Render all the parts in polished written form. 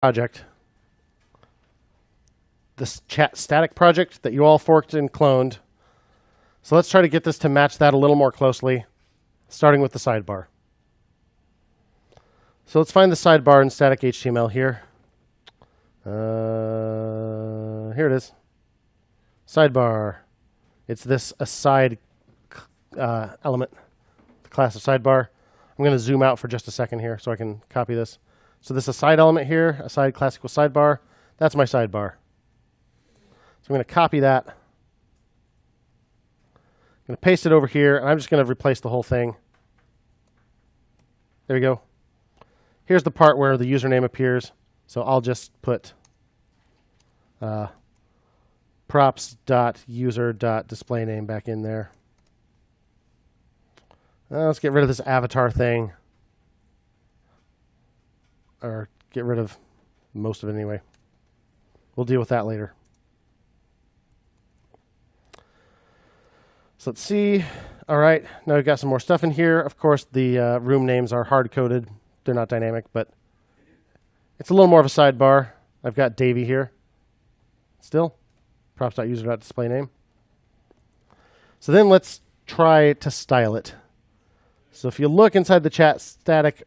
project, this chat static project that you all forked and cloned. So let's try to get this to match that a little more closely, starting with the sidebar. So let's find the sidebar in static HTML here. Here it is. Sidebar. It's this aside element, the class of sidebar. I'm going to zoom out for just a second here so I can copy this. So this aside element here, aside class equals sidebar, that's my sidebar. So I'm going to copy that. I'm going to paste it over here, and I'm just going to replace the whole thing. There we go. Here's the part where the username appears. So I'll just put props.user.displayname back in there. Let's get rid of this avatar thing. Or get rid of most of it anyway. We'll deal with that later. So let's see. All right, now we've got some more stuff in here. Of course, the room names are hard-coded. They're not dynamic, but it's a little more of a sidebar. I've got Davey here. Still, props.user.displayname. So then let's try to style it. So if you look inside the chat static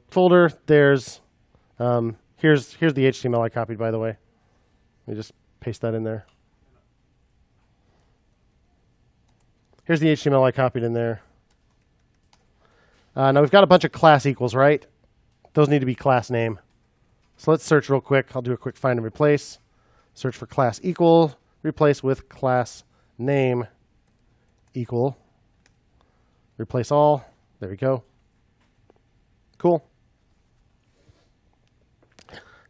folder, there's here's the HTML I copied, by the way. Let me just paste that in there. Here's the HTML I copied in there. Now we've got a bunch of class equals, right? Those need to be class name. So let's search real quick. I'll do a quick find and replace. Search for class equal, replace with class name equal. Replace all. There we go. Cool.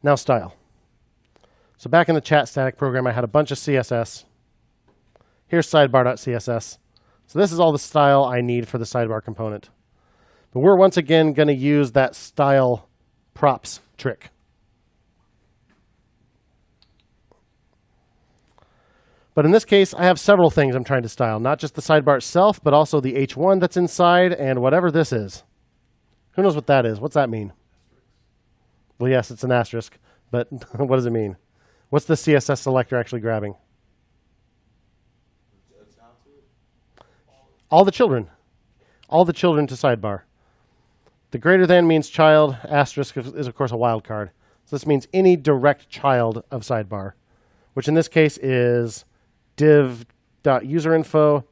Now style. So back in the chat static program, I had a bunch of CSS. Here's sidebar.css. So this is all the style I need for the sidebar component. But we're once again going to use that style props trick. But in this case, I have several things I'm trying to style. Not just the sidebar itself, but also the H1 that's inside and whatever this is. Who knows what that is? What's that mean? Well, yes, it's an asterisk, but what does it mean? What's the CSS selector actually grabbing? All the children. All the children to sidebar. The greater than means child. Asterisk is, of course, a wildcard. So this means any direct child of sidebar, which in this case is div.userinfo,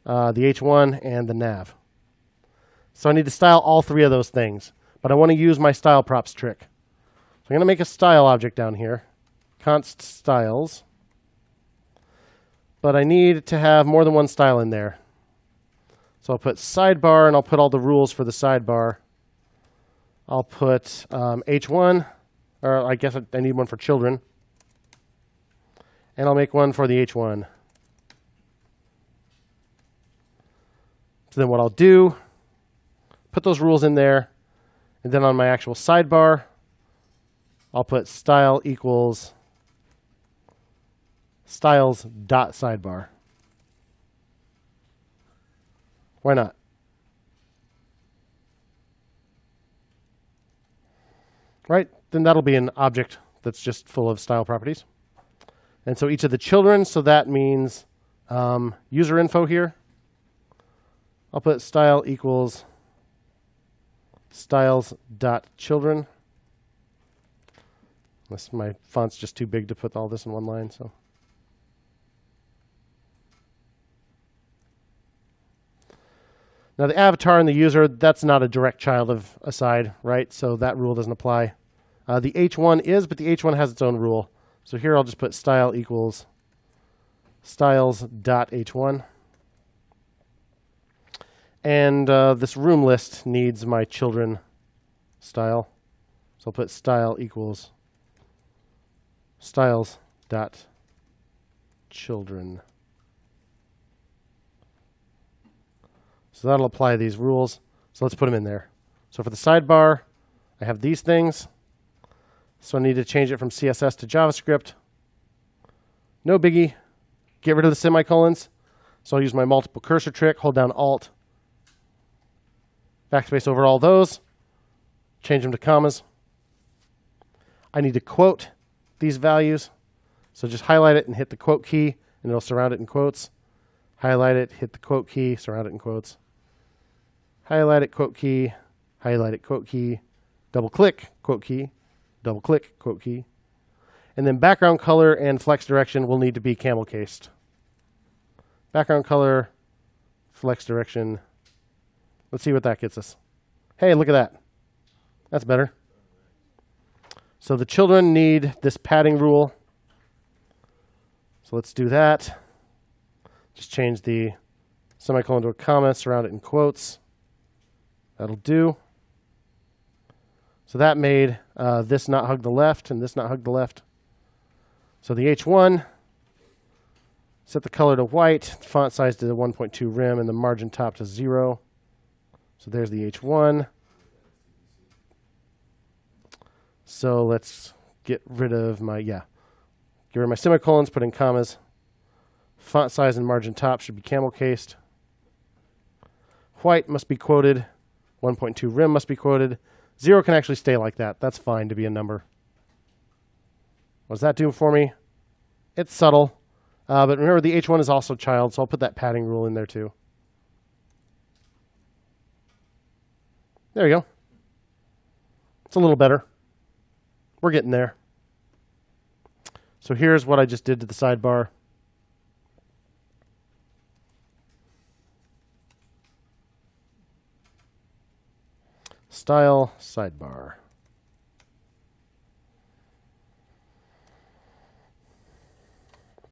the H1, and the nav. So I need to style all three of those things, but I want to use my style props trick. So I'm going to make a style object down here, const styles, but I need to have more than one style in there. So I'll put sidebar, and I'll put all the rules for the sidebar. I'll put H1, or I guess I need one for children. And I'll make one for the H1. So then what I'll do, put those rules in there, and then on my actual sidebar, I'll put style equals styles.sidebar. Why not? Right? Then that'll be an object that's just full of style properties. And so each of the children, so that means user info here. I'll put style equals styles.children. Unless my font's just too big to put all this in one line, so. Now the avatar and the user, that's not a direct child of aside, right? So that rule doesn't apply. The H1 is, but the H1 has its own rule. So here I'll just put style equals styles.h1. And this room list needs my children style. So I'll put style equals styles.children. So that'll apply these rules. So let's put them in there. So for the sidebar, I have these things. So I need to change it from CSS to JavaScript. No biggie. Get rid of the semicolons. So I'll use my multiple cursor trick, hold down Alt, backspace over all those, change them to commas. I need to quote these values. So just highlight it and hit the quote key, and it'll surround it in quotes. Highlight it, hit the quote key, surround it in quotes. Highlight it, quote key, highlight it, quote key, double click, quote key, double click, quote key. And then background color and flex direction will need to be camel cased. Background color, flex direction. Let's see what that gets us. Hey, look at that. That's better. So the children need this padding rule. So let's do that. Just change the semicolon to a comma, surround it in quotes. That'll do. So that made this not hug the left and this not hug the left. So the H1, set the color to white, font size to 1.2 rim, and the margin top to 0. So there's the H1. So let's get rid of my, get rid of my semicolons, put in commas. Font size and margin top should be camel cased. White must be quoted. 1.2 rim must be quoted. 0 can actually stay like that. That's fine to be a number. What does that do for me? It's subtle. But remember, the H1 is also child, so I'll put that padding rule in there too. There we go. It's a little better. We're getting there. So here's what I just did to the sidebar. Style sidebar.